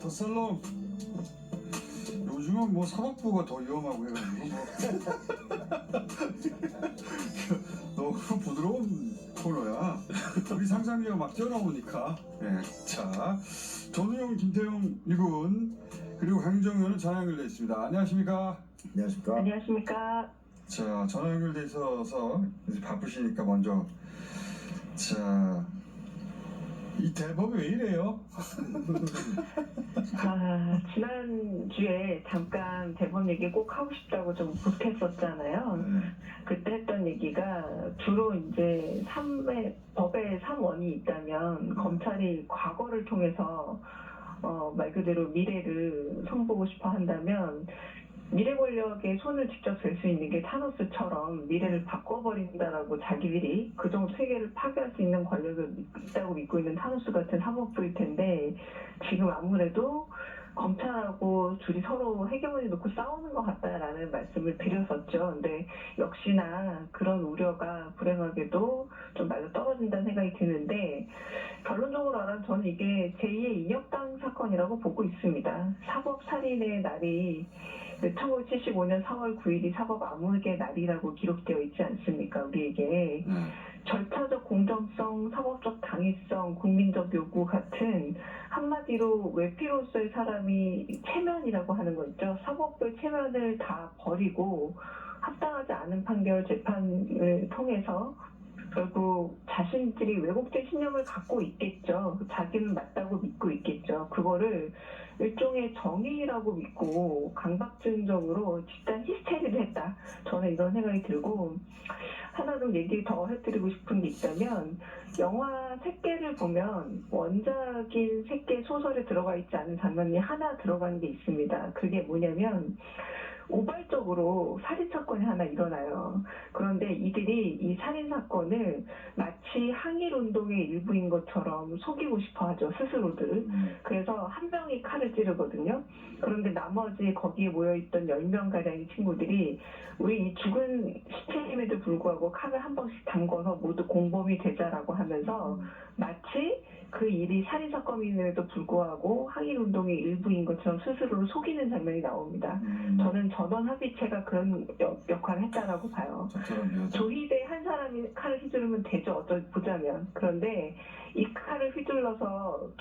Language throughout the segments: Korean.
더살롱 요즘은 뭐 사법부가 더 위험하고 해가지고 뭐 너무 부드러운 코너야. 우리 상상력이 막 뛰어나오니까. 네. 자, 전우영, 김태용 이군 그리고 강유정 의원은 전화 연결돼 있습니다. 안녕하십니까? 안녕하십니까? 안녕하십니까? 자, 전화 연결돼 있어서 이제 바쁘시니까 먼저 자, 이 대법이 왜 이래요? 지난주에 잠깐 대법 얘기 꼭 하고 싶다고 좀 보탰었잖아요. 네. 그때 했던 얘기가 주로 이제 법에 3원이 있다면 검찰이 과거를 통해서 말 그대로 미래를 손보고 싶어 한다면 미래 권력의 손을 직접 댈 수 있는 게 타노스처럼 미래를 바꿔버린다라고 자기들이 그 정도 세계를 파괴할 수 있는 권력을 있다고 믿고 있는 타노스 같은 사법부일 텐데 지금 아무래도 검찰하고 둘이 서로 헤게모니 놓고 싸우는 것 같다라는 말씀을 드렸었죠. 근데 역시나 그런 우려가 불행하게도 좀 맞아 떨어진다는 생각이 드는데 결론적으로 말하면 저는 이게 제2의 인혁당 사건이라고 보고 있습니다. 사법살인의 날이 1975년 4월 9일이 사법 암흑의 날이라고 기록되어 있지 않습니까? 우리에게. 절차적 공정성, 사법적 당위성, 국민적 요구 같은 한마디로 외피로서의 사람이 체면이라고 하는 거 있죠. 사법부의 체면을 다 버리고 합당하지 않은 판결 재판을 통해서 결국 자신들이 왜곡된 신념을 갖고 있겠죠. 자기는 맞다고 믿고 있겠죠. 그거를 일종의 정의라고 믿고 강박증적으로 집단 히스테리를 했다. 저는 이런 생각이 들고 하나 좀 얘기 더 해드리고 싶은 게 있다면 영화 새끼를 보면 원작인 새끼 소설에 들어가 있지 않은 장면이 하나 들어간 게 있습니다. 그게 뭐냐면 우발적으로 살인사건이 하나 일어나요. 그런데 이들이 이 살인사건을 마치 항일운동의 일부인 것처럼 속이고 싶어 하죠, 스스로들. 그래서 한 명이 칼을 찌르거든요. 그런데 나머지 거기에 모여있던 10명가량의 친구들이 우리 이 죽은 시체임에도 불구하고 칼을 한 번씩 담궈서 모두 공범이 되자라고 하면서 마치 그 일이 살인사건임에도 불구하고 항일운동의 일부인 것처럼 스스로를 속이는 장면이 나옵니다. 저는 전원합의체가 그런 역할을 했다라고 봐요. 조희대 한 사람이 칼을 휘두르면 되죠. 보자면. 그런데 이 칼을 휘둘러서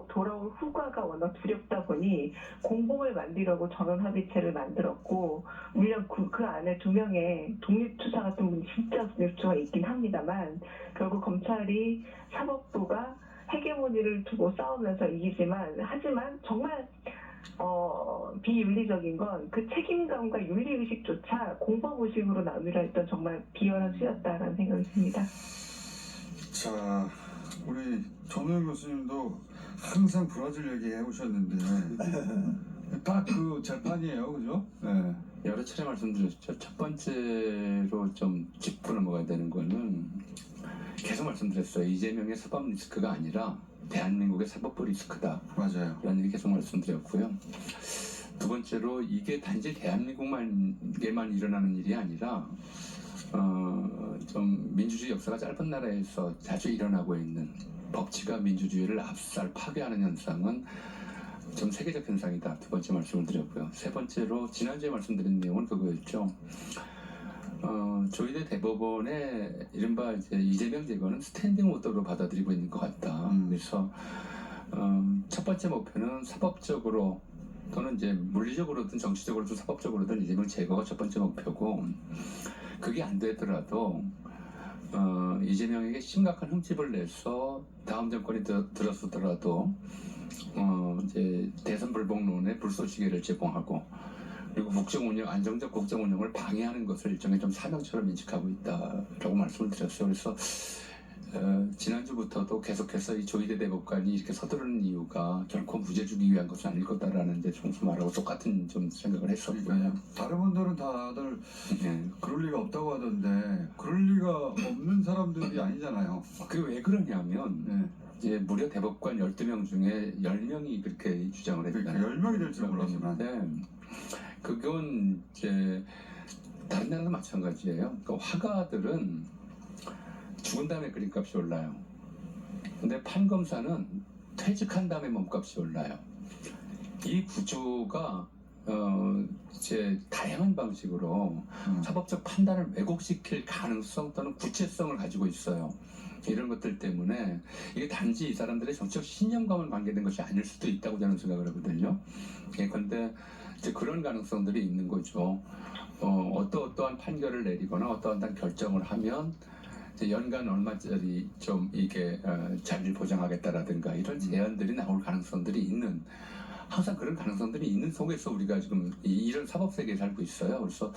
돌아올 후과가 워낙 두렵다 보니 공범을 만들려고 전원합의체를 만들었고 물론 그 안에 2명의 독립투사 같은 분이 진짜 독립투사가 있긴 합니다만 결국 검찰이 사법부가 헤게모니를 두고 싸우면서 이기지만 하지만 정말 비윤리적인 건 그 책임감과 윤리의식조차 공범의식으로 나누려 했던 정말 비열한 수였다라는 생각이 듭니다. 자, 우리 전우영 교수님도 항상 브라질 얘기 해오셨는데 딱 그 재판이에요, 그죠? 네. 여러 차례 말씀드렸죠. 첫 번째로 좀 짚고 넘어가야 되는 거는 계속 말씀드렸어요. 이재명의 사법 리스크가 아니라 대한민국의 사법부 리스크다. 맞아요. 이런 얘기 계속 말씀드렸고요. 두 번째로 이게 단지 대한민국에만 일어나는 일이 아니라 좀 민주주의 역사가 짧은 나라에서 자주 일어나고 있는 법치가 민주주의를 압살 파괴하는 현상은 좀 세계적 현상이다. 두 번째 말씀을 드렸고요. 세 번째로 지난주에 말씀드린 내용은 그거였죠. 조희대 대법원의 이른바 이제 이재명 제거는 스탠딩 오더로 받아들이고 있는 것 같다. 그래서 첫 번째 목표는 사법적으로 또는 이제 물리적으로든 정치적으로든 사법적으로든 이재명 제거가 첫 번째 목표고 그게 안 되더라도 이재명에게 심각한 흠집을 내서 다음 정권이 들어서더라도 이제 대선 불복론의 불쏘시개를 제공하고 그리고 안정적 국정 운영을 방해하는 것을 일종의 좀 사명처럼 인식하고 있다라고 말씀을 드렸어요. 그래서 지난주부터도 계속해서 이 조희대 대법관이 이렇게 서두르는 이유가 결코 무죄 주기 위한 것은 아닐 거다라는 이제 총수 말하고 똑같은 좀 생각을 했었고요. 다른 분들은 다들 그럴 리가 없다고 하던데 그럴 리가 없는 사람들이 아니잖아요. 그게 왜 그러냐면 이제 무려 대법관 12명 중에 10명이 그렇게 주장을 했잖아요. 그러니까 10명이 될 줄 몰랐는데 그건 이제 다른 나라도 마찬가지예요. 그러니까 화가들은 죽은 다음에 그림값이 올라요. 근데 판검사는 퇴직한 다음에 몸값이 올라요. 이 구조가 이제 다양한 방식으로 사법적 판단을 왜곡시킬 가능성 또는 구체성을 가지고 있어요. 이런 것들 때문에 이게 단지 이 사람들의 정치적 신념과만 관계된 것이 아닐 수도 있다고 저는 생각을 하거든요. 그런데 이제 그런 가능성들이 있는 거죠. 어떠한 판결을 내리거나 어떠한 결정을 하면 이제 연간 얼마짜리 좀 이게 자리를 보장하겠다라든가 이런 제안들이 나올 가능성들이 있는, 항상 그런 가능성들이 있는 속에서 우리가 지금 이런 사법 세계에 살고 있어요. 그래서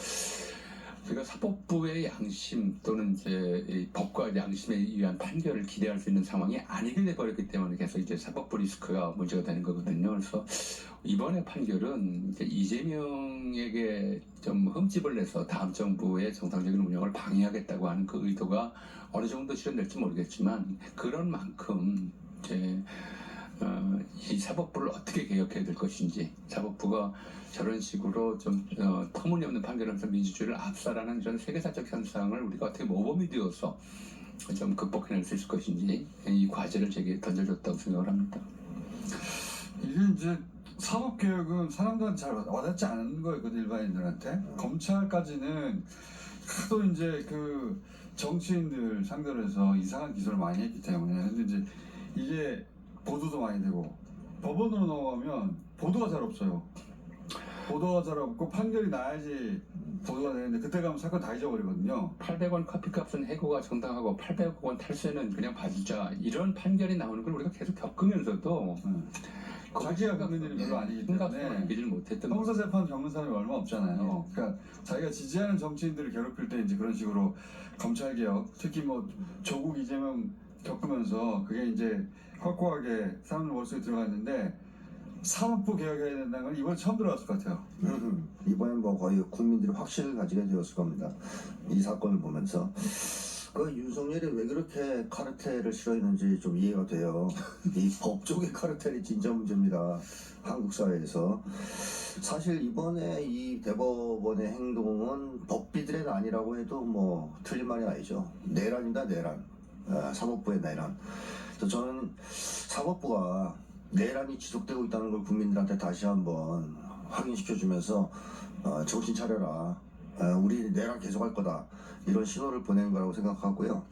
우리가 사법부의 양심 또는 이제 이 법과 양심에 의한 판결을 기대할 수 있는 상황이 아니게 돼버렸기 때문에 계속 이제 사법부 리스크가 문제가 되는 거거든요. 그래서 이번에 판결은 이제 이재명에게 좀 흠집을 내서 다음 정부의 정상적인 운영을 방해하겠다고 하는 그 의도가 어느 정도 실현될지 모르겠지만, 그런 만큼 이제 이 사법부를 어떻게 개혁해야 될 것인지, 사법부가 저런 식으로 좀 터무니없는 판결을 하면서 민주주의를 압살하는 이런 세계사적 현상을 우리가 어떻게 모범이 되어서 좀 극복해낼 수 있을 것인지, 이 과제를 제게 던져줬다고 생각을 합니다. 이게 이제 사법개혁은 사람들한테 잘 와닿지 않은 거였거든, 일반인들한테. 검찰까지는 하도 이제 그 정치인들 상대로 해서 이상한 기소를 많이 했기 때문에. 근데 이제 이게 보도도 많이 되고, 법원으로 넘어가면 보도가 잘 없어요. 보도가 잘 없고 판결이 나야지 보도가 되는데, 그때 가면 사건 다 잊어버리거든요. 800원 커피값은 해고가 정당하고 800억 원 탈세는 그냥 봐주자, 이런 판결이 나오는 걸 우리가 계속 겪으면서도 자기가 겪는 일이 별로 아니기 때문에 남기질 못했던 형사재판 겪는 사람이 얼마 없잖아요. 그러니까 자기가 지지하는 정치인들을 괴롭힐 때 이제 그런 식으로 검찰개혁, 특히 뭐 조국 이재명 겪으면서 그게 이제 확고하게 사람들 머릿속에 들어갔는데, 사법부 개혁해야 된다는 건 이번에 처음 들어갔을 것 같아요. 이번엔 뭐 거의 국민들이 확신을 가지게 되었을 겁니다. 이 사건을 보면서. 그 윤석열이 왜 그렇게 카르텔을 싫어했는지 좀 이해가 돼요. 이 법조계 카르텔이 진짜 문제입니다. 한국 사회에서. 사실 이번에 이 대법원의 행동은 법비들의 난이라고 해도 뭐 틀린 말이 아니죠. 내란이다, 내란. 사법부의 내란. 그래서 저는 사법부가 내란이 지속되고 있다는 걸 국민들한테 다시 한번 확인시켜주면서 정신 차려라, 우리 내란 계속할 거다, 이런 신호를 보낸 거라고 생각하고요.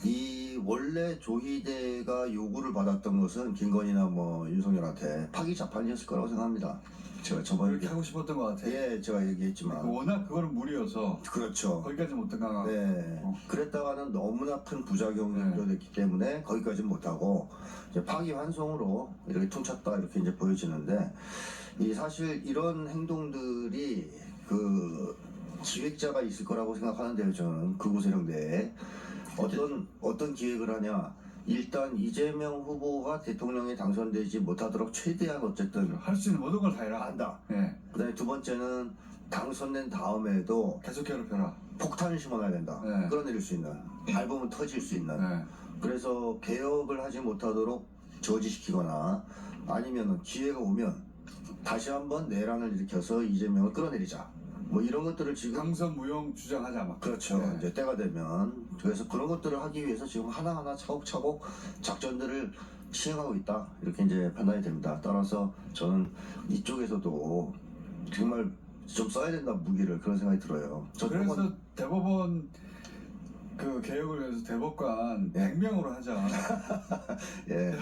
이 원래 조희대가 요구를 받았던 것은 김건희나 뭐 윤석열한테 파기 자판이었을 거라고 생각합니다. 제가 저번에 그렇게 하고 싶었던 것 같아요. 예, 제가 얘기했지만 워낙 그거는 무리여서 그렇죠. 거기까지 못 등강하고. 네. 그랬다가는 너무나 큰 부작용이 우려됐기 때문에 거기까지 못하고 이제 파기환송으로 이렇게 퉁쳤다, 이렇게 이제 보여지는데, 이 사실 이런 행동들이 그 기획자가 있을 거라고 생각하는데요. 저는 극우 세력 내에 어떤 기획을 하냐. 일단 이재명 후보가 대통령에 당선되지 못하도록 최대한 어쨌든 할 수 있는 모든 걸 다 해라. 한다. 네. 그다음에 두 번째는 당선된 다음에도 계속 괴롭혀라. 폭탄을 심어놔야 된다. 네. 끌어내릴 수 있는, 밟으면 터질 수 있는. 네. 그래서 개혁을 하지 못하도록 저지시키거나, 아니면 기회가 오면 다시 한번 내란을 일으켜서 이재명을 끌어내리자, 뭐 이런 것들을 지금. 당선 무용 주장하자 막. 그렇죠. 네. 이제 때가 되면. 그래서 그런 것들을 하기 위해서 지금 하나하나 차곡차곡 작전들을 시행하고 있다, 이렇게 이제 판단이 됩니다. 따라서 저는 이쪽에서도 정말 좀 써야 된다, 무기를, 그런 생각이 들어요. 그래서 대법원 그 개혁을 위해서 대법관 100명으로 하자. 예,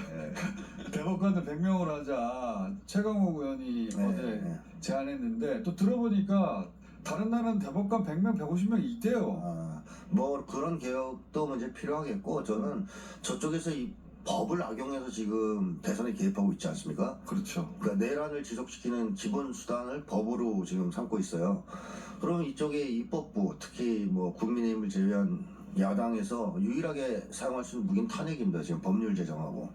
대법관들 100명으로 하자. 최강욱 의원이 어제 제안했는데, 또 들어보니까 다른 나라는 대법관 100명, 150명 있대요. 뭐 그런 개혁도 문제 필요하겠고, 저는 저쪽에서 이 법을 악용해서 지금 대선에 개입하고 있지 않습니까? 그렇죠. 그러니까 내란을 지속시키는 기본 수단을 법으로 지금 삼고 있어요. 그러면 이쪽에 입법부, 특히 뭐 국민의힘을 제외한 야당에서 유일하게 사용할 수 있는 무기는 탄핵입니다. 지금 법률 제정하고.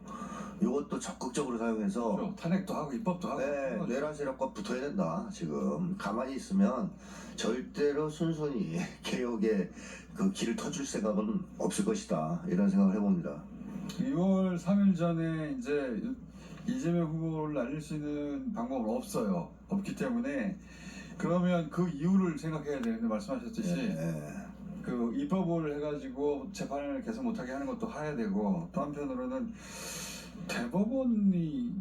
이것도 적극적으로 사용해서 그렇죠. 탄핵도 하고 입법도 하고. 네, 내란 세력과 붙어야 된다. 지금 가만히 있으면 절대로 순순히 개혁의 그 길을 터줄 생각은 없을 것이다, 이런 생각을 해봅니다. 2월 3일 전에 이제 이재명 후보를 날릴 수 있는 방법은 없어요. 없기 때문에, 그러면 그 이유를 생각해야 되는데, 말씀하셨듯이 그 입법을 해가지고 재판을 계속 못하게 하는 것도 해야 되고, 또 한편으로는 대법원이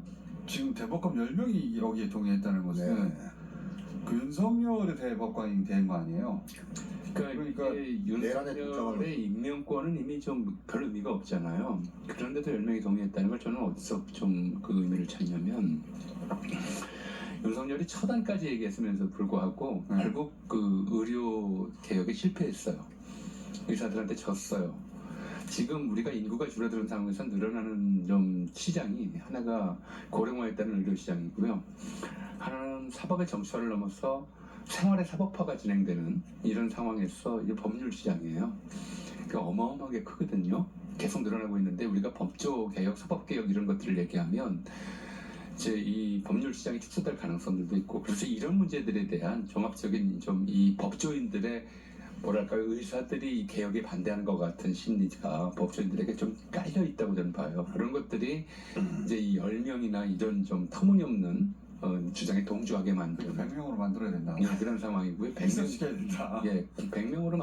지금 대법관 10명이 여기에 동의했다는 것은 네. 그 윤석열의 대법관이 된 거 아니에요? 그러니까 이게 내란의 국정을- 윤석열의 임명권은 이미 좀 별 의미가 없잖아요. 그런데도 10명이 동의했다는 걸 저는 어디서 좀 그 의미를 찾냐면 윤석열이 처단까지 얘기했으면서 불구하고 결국 그 의료 개혁에 실패했어요. 의사들한테 졌어요. 지금 우리가 인구가 줄어드는 상황에서 늘어나는 좀 시장이 하나가 고령화했다는 의료 시장이고요. 하나는 사법의 정치화를 넘어서 생활의 사법화가 진행되는 이런 상황에서 이제 법률 시장이에요. 그러니까 어마어마하게 크거든요. 계속 늘어나고 있는데 우리가 법조 개혁, 사법 개혁 이런 것들을 얘기하면 이제 이 법률 시장이 축소될 가능성들도 있고 그래서 이런 문제들에 대한 종합적인 좀 이 법조인들의 뭐랄까요 의사들이 이 개혁에 반대하는 것 같은 심리가 법조인들에게 좀 깔려 있다고 저는 봐요. 그런 것들이 이제 이 10명이나 이런 좀 터무니없는 주장에 동조하게 만드는 100명으로 만들어야 된다. 그런 상황이고요. 100명, 백성시켜야 된다. 예, 100명으로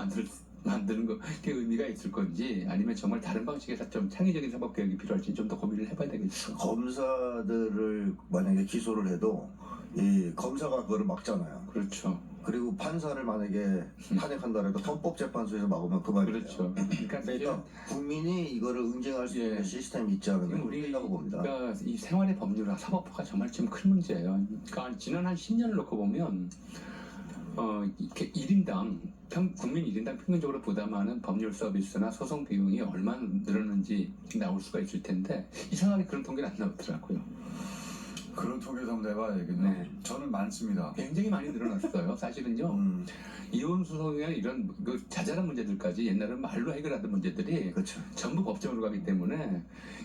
만드는 거 그 의미가 있을 건지 아니면 정말 다른 방식에서 좀 창의적인 사법 개혁이 필요할지 좀 더 고민을 해봐야 되겠죠. 검사들을 만약에 기소를 해도 이 검사가 그거를 막잖아요. 그렇죠. 그리고 판사를 만약에 탄핵한다 해도 헌법재판소에서 막으면 그만이에요. 그렇죠. 그러니까 그러니까 국민이 이거를 응징할 수 있는 예. 시스템이 있지 않으면 우리 우리라고 봅니다. 그러니까 이 생활의 법률화 사법화가 정말 좀 큰 문제예요. 그러니까 지난 한 10년을 놓고 보면 이렇게 1인당 국민 1인당 평균적으로 부담하는 법률 서비스나 소송 비용이 얼마나 늘었는지 나올 수가 있을 텐데 이상하게 그런 통계는 안 나오더라고요. 그런 통계도 한번 내봐야겠네. 네. 저는 많습니다. 굉장히 많이 늘어났어요. 사실은요. 이혼 소송이나 이런 그 자잘한 문제들까지 옛날에는 말로 해결하던 문제들이 그렇죠. 전부 법정으로 가기 때문에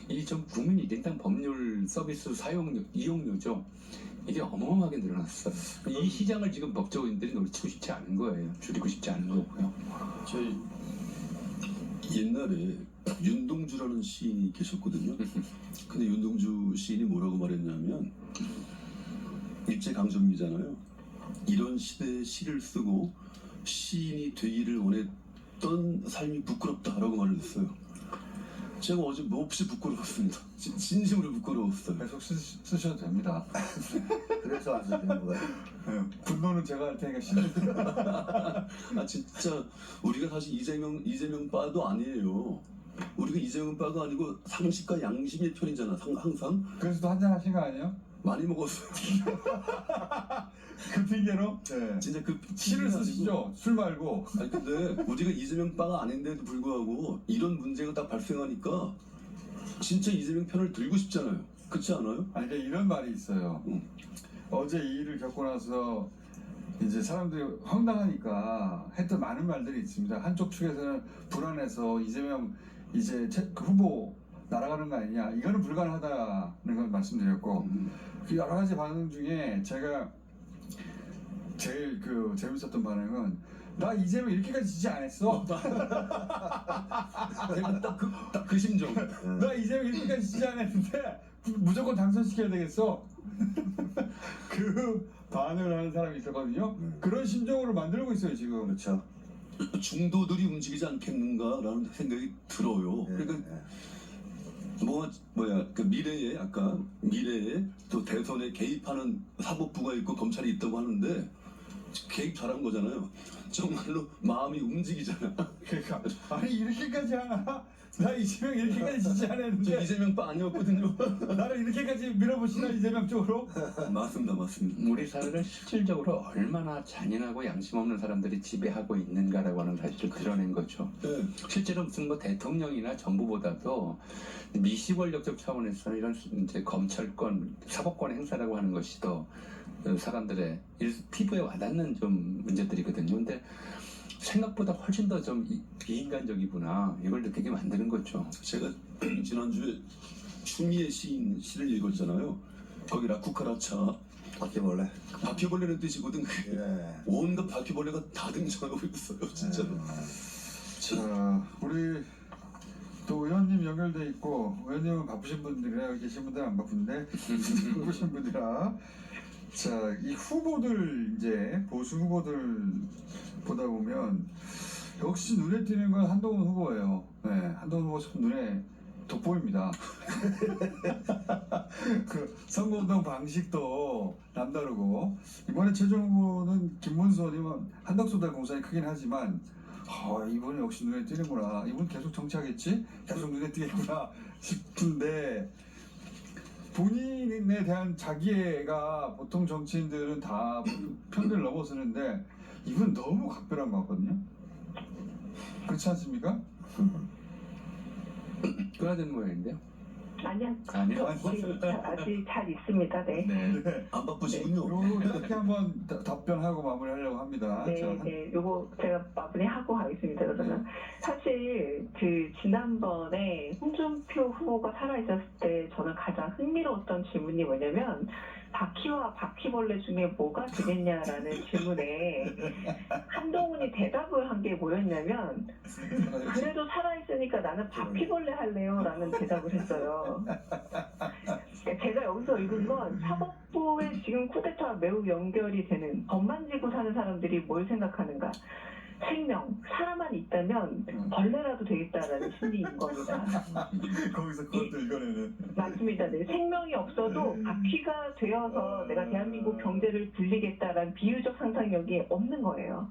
이 좀 국민 1인당 법률 서비스 이용료죠. 이게 어마어마하게 늘어났어요. 이 시장을 지금 법조인들이 놓치고 싶지 않은 거예요. 줄이고 싶지 않은 거고요. 저희 옛날에 윤동주라는 시인이 계셨거든요. 근데 윤동주 시인이 뭐라고 말했냐면 일제강점기잖아요. 이런 시대에 시를 쓰고 시인이 되기를 원했던 삶이 부끄럽다라고 말을 했어요. 제가 어제 몹시 부끄러웠습니다. 진심으로 부끄러웠어요. 계속 쓰셔도 됩니다. 그래서 안 쓰는 거예요. 네, 분노는 제가 할 테니까 싫으세요. 아 진짜 우리가 사실 이재명 바도 아니에요. 우리가 이재명 바가 아니고 상식과 양심의 편이잖아. 항상 그래서 또 한잔 하신 거 아니에요? 많이 먹었어요. 그 핑계로? 네. 진짜 그 시를 쓰시죠. 술 말고. 아니 근데 우리가 이재명 바가 아닌데도 불구하고 이런 문제가 딱 발생하니까 진짜 이재명 편을 들고 싶잖아요. 그렇지 않아요? 아니 그러니까 이런 말이 있어요. 응. 어제 이 일을 겪고 나서 이제 사람들이 황당하니까 했던 많은 말들이 있습니다. 한쪽 측에서는 불안해서 이재명 이제 그 후보 날아가는 거 아니냐. 이거는 불가능하다는 걸 말씀드렸고 그 여러 가지 반응 중에 제가 제일 그 재밌었던 반응은 나 이재명 이렇게까지 지지 안 했어. 딱 그 심정. 나 이재명 이렇게까지 지지 안 했는데 무조건 당선시켜야 되겠어. 그 반응을 하는 사람이 있었거든요. 그런 심정으로 만들고 있어요 지금. 그렇죠. 중도들이 움직이지 않겠는가라는 생각이 들어요. 예, 그러니까 예. 뭐야 그 미래에 또 대선에 개입하는 사법부가 있고 검찰이 있다고 하는데 개입 잘한 거잖아요. 정말로 마음이 움직이잖아. 그러니까 아니 이렇게까지 하나? 나 이재명 이렇게까지 지지 안 저 했는데 이재명 바 아니었거든요. 나를 이렇게까지 밀어보시나 이재명 쪽으로? 맞습니다. 우리 사회를 실질적으로 얼마나 잔인하고 양심 없는 사람들이 지배하고 있는가라고 하는 사실을 드러낸 거죠. 네. 실제로 무슨 뭐 대통령이나 정부보다도 미시 권력적 차원에서는 이런 이제 검찰권, 사법권 행사라고 하는 것이 더 사람들의 피부에 와닿는 좀 문제들이거든요. 근데 생각보다 훨씬 더 좀 비인간적이구나 이걸 느끼게 만드는 거죠. 제가 지난주에 추미애 시인 시를 읽었잖아요. 거기 라쿠카라차 바퀴벌레. 바퀴벌레는 뜻이거든. 그게. 예. 온갖 바퀴벌레가 다 등장하고 있어요. 진짜로. 자 우리 또 의원님 연결돼 있고 의원님은 바쁘신 분들이라 여기 계신 분들은 안 바쁜데 바쁘신 분이라 자 이 후보들 이제 보수 후보들 보다 보면 역시 눈에 띄는 건 한동훈 후보예요. 네, 한동훈 후보 참 눈에 돋보입니다. 그 선거운동 방식도 남다르고 이번에 최종 후보는 김문수님은 한덕수달 공산이 크긴 하지만 이번에 역시 눈에 띄는구나. 이번 계속 정치하겠지? 계속 눈에 띄겠구나 싶은데 본인에 대한 자기애가 보통 정치인들은 다 평균을 넘어서는데 이분 너무 각별한 것 같거든요. 그렇지 않습니까? 끊어진 모양인데요. 아니요. 아니요. 아직 잘 있습니다. 네. 네. 안 바쁘시군요. 요거 이렇게 한번 답변하고 마무리하려고 합니다. 네, 자, 네, 요거 제가 마무리하고 가겠습니다. 그러면 사실 그 지난번에 홍준표 후보가 살아있었을 때 저는 가장 흥미로웠던 질문이 뭐냐면 바퀴와 바퀴벌레 중에 뭐가 되겠냐라는 질문에 한동훈이 대답을 한 게 뭐였냐면 그래도 살아있으니까 나는 바퀴벌레 할래요라는 대답을 했어요. 제가 여기서 읽은 건 사법부의 지금 쿠데타와 매우 연결이 되는 법 만지고 사는 사람들이 뭘 생각하는가. 생명, 사람만 있다면 벌레라도 되겠다라는 심리인 겁니다. 거기서 그것도 이거는 맞습니다. 네. 생명이 없어도 바퀴가 되어서 내가 대한민국 경제를 굴리겠다라는 비유적 상상력이 없는 거예요.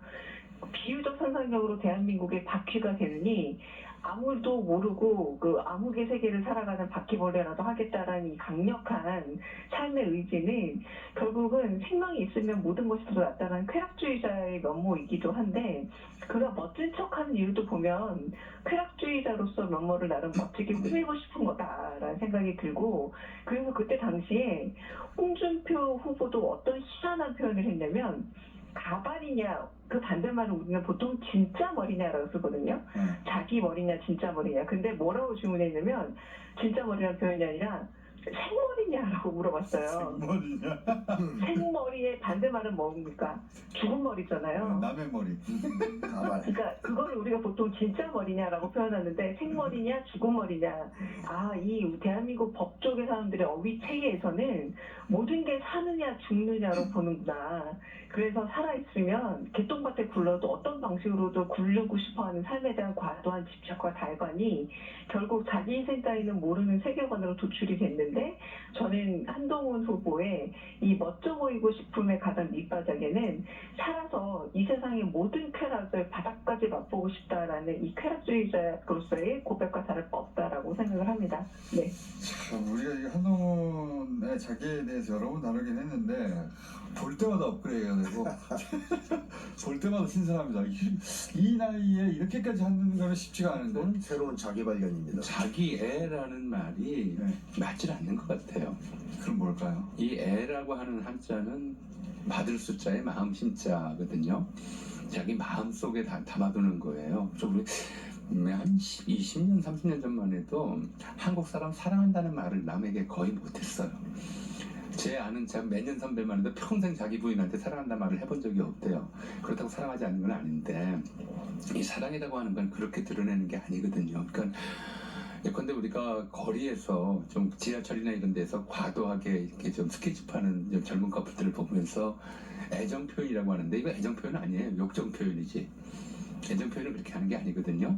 비유적 상상력으로 대한민국의 바퀴가 되느니 아무도 모르고 그 암흑의 세계를 살아가는 바퀴벌레라도 하겠다라는 이 강력한 삶의 의지는 결국은 생명이 있으면 모든 것이 더 낫다는 쾌락주의자의 면모이기도 한데 그가 멋진 척하는 이유도 보면 쾌락주의자로서 면모를 나름 멋지게 꾸미고 싶은 거다라는 생각이 들고 그래서 그때 당시에 홍준표 후보도 어떤 희한한 표현을 했냐면 가발이냐 그 반대말은 우리는 보통 진짜 머리냐라고 쓰거든요. 자기 머리냐 진짜 머리냐. 근데 뭐라고 질문했냐면 진짜 머리라는 표현이 아니라 생머리냐라고 물어봤어요. 머리냐? 생머리의 반대말은 뭡니까? 죽은 머리잖아요. 남의 머리. 가발. 그러니까 그걸 우리가 보통 진짜 머리냐라고 표현하는데 생머리냐 죽은 머리냐. 이 대한민국 법조계 사람들의 어휘 체계에서는 모든 게 사느냐 죽느냐로 보는구나. 그래서 살아있으면 개똥밭에 굴러도 어떤 방식으로도 굴르고 싶어하는 삶에 대한 과도한 집착과 달관이 결국 자기 희생 따위는 모르는 세계관으로 도출이 됐는데 저는 한동훈 후보의 이 멋져 보이고 싶음의 가장 밑바닥에는 살아서 이 세상의 모든 쾌락을 바닥까지 맛보고 싶다라는 이 쾌락주의자로서의 고백과 다를 바 없다라고 생각을 합니다. 네. 참 우리가 이 한동훈의 자기에 대해서 여러 번 다루긴 했는데 볼 때마다 업그레이드가 되고 볼 때마다 신선합니다. 이 나이에 이렇게까지 하는 거는 쉽지가 않은데. 이건 새로운 자기 발견입니다. 자기 애라는 말이 네. 맞질 않는 것 같아요. 그럼 뭘까요? 이 애라고 하는 한자는 받을 숫자의 마음 심자거든요. 자기 마음 속에 담아두는 거예요. 좀 한 20년, 30년 전만 해도 한국 사람 사랑한다는 말을 남에게 거의 못했어요. 제 아는 제가 몇 년 선배만 해도 평생 자기 부인한테 사랑한다는 말을 해본 적이 없대요. 그렇다고 사랑하지 않는 건 아닌데 이 사랑이라고 하는 건 그렇게 드러내는 게 아니거든요. 그러니까 예컨대 우리가 거리에서 좀 지하철이나 이런 데서 과도하게 이렇게 좀 스케치하는 좀 젊은 커플들을 보면서 애정 표현이라고 하는데 이거 애정 표현 아니에요. 욕정 표현이지. 애정 표현을 그렇게 하는 게 아니거든요.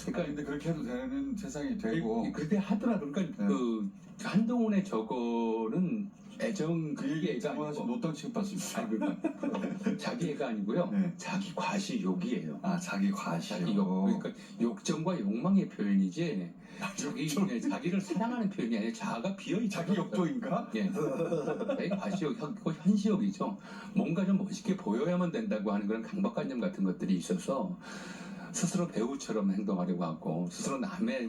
그러니까 근데 그렇게 해도 되는 세상이 되고 그렇게 하더라도 그러니까 그 한동훈의 저거는 애정 그 얘기 애가 잘못하시면 아니고 노땅 취급받습니다. 아니 그러니까 자기 애가 아니고요. 네. 자기 과시욕이에요. 자기 과시요. 자기 욕 그러니까 욕정과 욕망의 표현이지 자기를 사랑하는 표현이 아니라 자아가 비어있다. 자기 욕조인가? 예. 자기 과시욕, 현시욕이죠. 뭔가 좀 멋있게 보여야만 된다고 하는 그런 강박관념 같은 것들이 있어서 스스로 배우처럼 행동하려고 하고 스스로 남의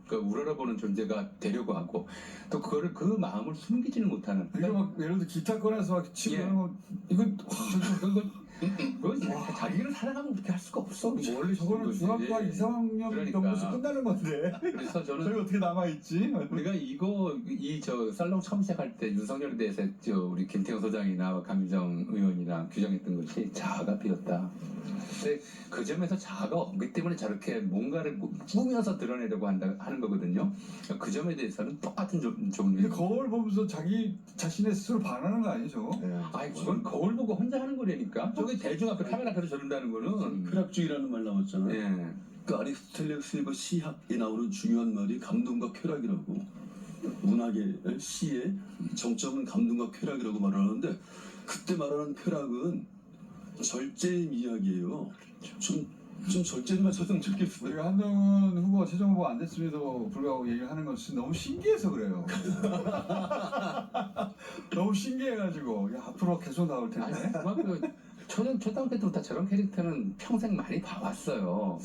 우러러보는 존재가 되려고 하고 또 그거를 그 마음을 숨기지는 못하는. 이거 막 예를 들어 기타 꺼내서 막 치고 예. 그러면 이건 그거 자기를 사랑하면 그렇게 할 수가 없어. 원래 저거는 중학교 2, 3학년 그러니까. 정도에서 끝나는 건데 그래서 저는 저희 어떻게 남아있지? 우리가 이 살롱 처음 시작할 때 윤석열에 대해서 우리 김태형 소장이나 강유정 의원이랑 규정했던 것이 자아가 비었다. 근데 그 점에서 자아가 없기 때문에 저렇게 뭔가를 꾸며서 드러내려고 하는 거거든요. 그 점에 대해서는 똑같은 근데 종류의. 거울 보면서 자기 자신의 스스로 반하는 거 아니에요 저거? 네. 아이 그건 거울 보고 혼자 하는 거라니까. 그 대중 앞에 카메라 앞에서 저런다는 거는 쾌락주의라는 말 나왔잖아요. 예. 그 아리스토텔레스의 그 시학에 나오는 중요한 말이 감동과 쾌락이라고. 문학의 시의 정점은 감동과 쾌락이라고 말을 하는데 그때 말하는 쾌락은 절제의 이야기예요. 좀 절제를 맞췄으면 좋겠어요. 우리가 한동훈 후보가 최종 후보 안 됐음에도 불구하고 얘기를 하는 것은 너무 신기해서 그래요. 너무 신기해가지고 야, 앞으로 계속 나올 아니 텐데. 중학교 초등학교 때부터 저런 캐릭터는 평생 많이 봐왔어요.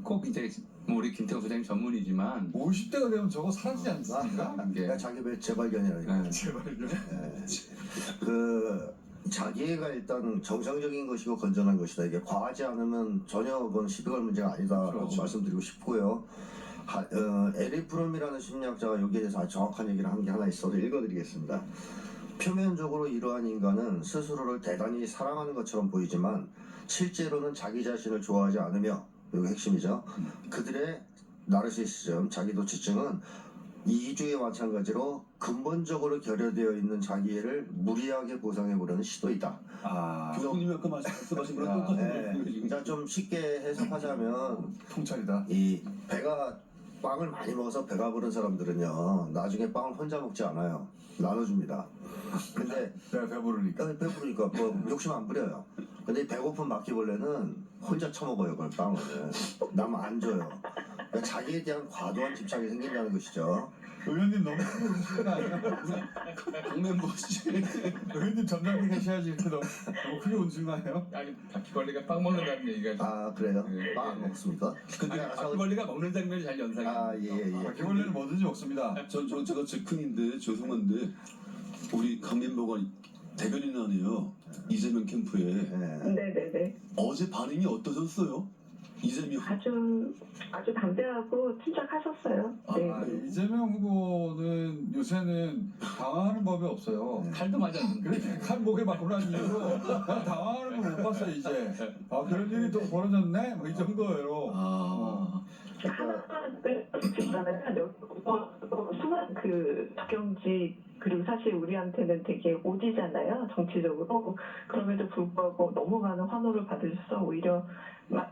꼭 이제 뭐 우리 김태우 소장님 전문이지만 50대가 되면 저거 사라지지 않습니까? 이게 그러니까 자기 재발견이라니까. 네. 제발요. 그 자기애가 일단 정상적인 것이고 건전한 것이다. 이게 과하지 않으면 전혀 그건 시비 걸 문제가 아니다라고 그렇죠. 말씀드리고 싶고요. 에리 프롬이라는 심리학자가 여기에 대해서 아주 정확한 얘기를 한 게 하나 있어서 읽어드리겠습니다. 표면적으로 이러한 인간은 스스로를 대단히 사랑하는 것처럼 보이지만 실제로는 자기 자신을 좋아하지 않으며, 이게 핵심이죠. 그들의 나르시시즘, 자기도취증은 이기주의와 마찬가지로 근본적으로 결여되어 있는 자기애를 무리하게 보상해보려는 시도이다. 아, 교수님이 아까 말씀하신 거랑 똑같은 거예요. 그러니까 좀 쉽게 해석하자면 통찰이다. 이 빵을 많이 먹어서 배가 부른 사람들은요 나중에 빵을 혼자 먹지 않아요. 나눠줍니다. 근데 내가 배부르니까. 배부르니까 뭐 욕심 안 부려요. 근데 이 배고픈 바퀴벌레는 혼자 처먹어요 그걸 빵을. 남 안 줘요. 그러니까 자기에 대한 과도한 집착이 생긴다는 것이죠. 의원님 너무 크게 웃으시는 거 아니야? 강멤버 씨. 의원님 점잖게 계셔야지 이렇게 너무 크게 웃으신 거 아니에요? 아니 바퀴벌레가 빵 먹는다는 얘기가 아 그래요? 네. 빵 안 먹습니까? 근데 아니, 바퀴벌레가 먹는 장면이 잘 연상이 예. 바퀴벌레는 뭐든지 먹습니다. 제가 즉흥인데 죄송한데 우리 강 멤버가 대변인 아니에요. 이재명 캠프에 예. 네네네. 어제 반응이 어떠셨어요? 이재명 아주 담대하고 침착하셨어요. 네. 아, 이재명 후보는 요새는 당황하는 법이 없어요. 칼도 맞았는데 그렇게 칼 목에 맞고 난 이후로 난 당황하는 걸 못 봤어요 이제. 아 그런 일이 또 벌어졌네? 뭐 이 정도예요. 하나를 있잖아요. 수많은 그 적경지 그리고 사실 우리한테는 되게 오지잖아요. 정치적으로. 그럼에도 불구하고 너무 많은 환호를 받으셔서 오히려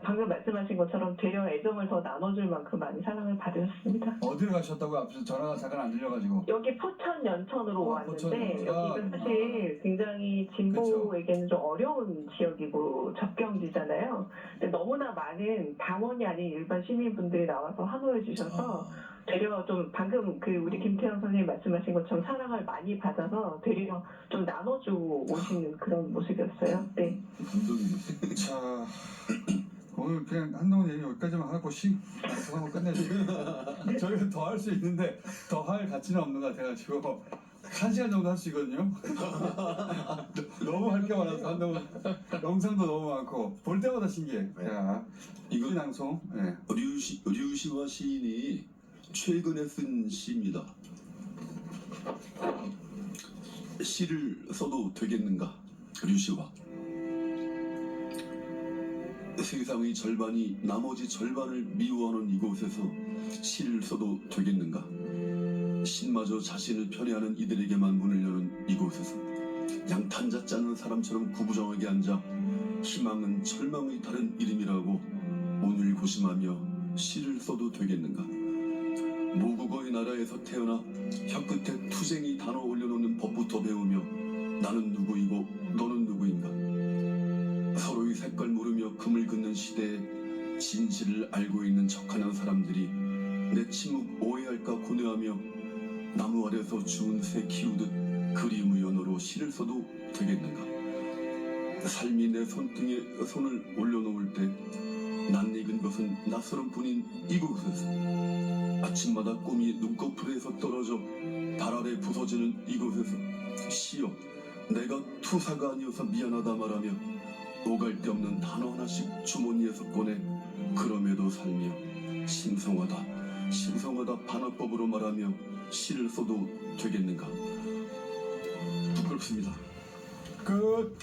방금 말씀하신 것처럼 되려 애정을 더 나눠줄 만큼 많이 사랑을 받으셨습니다. 어디를 가셨다고 앞에서 전화가 잠깐 안 들려가지고. 여기 포천 연천으로 포천 왔는데 연천. 여기가 사실 굉장히 진보에게는 좀 어려운 지역이고 접경지잖아요. 근데 너무나 많은 당원이 아닌 일반 시민분들이 나와서 환호해 주셔서 되려 좀 방금 그 우리 김태형 선생님 말씀하신 것처럼 사랑을 많이 받아서 되려 좀 나눠주고 오시는 그런 모습이었어요. 네. 감독님. 자 오늘 그냥 한동훈 얘기 여기까지만 하고 한번 끝내주세요. 저희가 더 할 수 있는데 더 할 가치는 없는 것 같아가지고 1시간 정도 할 수 있거든요. 너무 할 게 많아서 한동훈 영상도 너무 많고 볼 때마다 신기해. 자 이거 낭송. 네. 류시와 시인이 최근에 쓴 시입니다. 시를 써도 되겠는가? 류시와. 세상의 절반이 나머지 절반을 미워하는 이곳에서 시를 써도 되겠는가? 신마저 자신을 편애하는 이들에게만 문을 여는 이곳에서 양탄자 짜는 사람처럼 구부정하게 앉아 희망은 절망의 다른 이름이라고 오늘 고심하며 시를 써도 되겠는가? 모국어의 나라에서 태어나 혀끝에 투쟁이 단어 올려놓는 법부터 배우며 나는 누구이고 너는 누구인가? 서로의 색깔 모르며 금을 긋는 시대에 진실을 알고 있는 척하는 사람들이 내 침묵 오해할까 고뇌하며 나무 아래서 주운 새 키우듯 그림의 언어로 시를 써도 되겠는가? 삶이 내 손등에 손을 올려놓을 때 낯익은 것은 낯설은 뿐인 이곳에서 아침마다 꿈이 눈꺼풀에서 떨어져 달 아래 부서지는 이곳에서 시여 내가 투사가 아니어서 미안하다 말하며 오갈 데 없는 단어 하나씩 주머니에서 꺼내 그럼에도 살며 신성하다 반어법으로 말하며 시를 써도 되겠는가? 부끄럽습니다. 끝.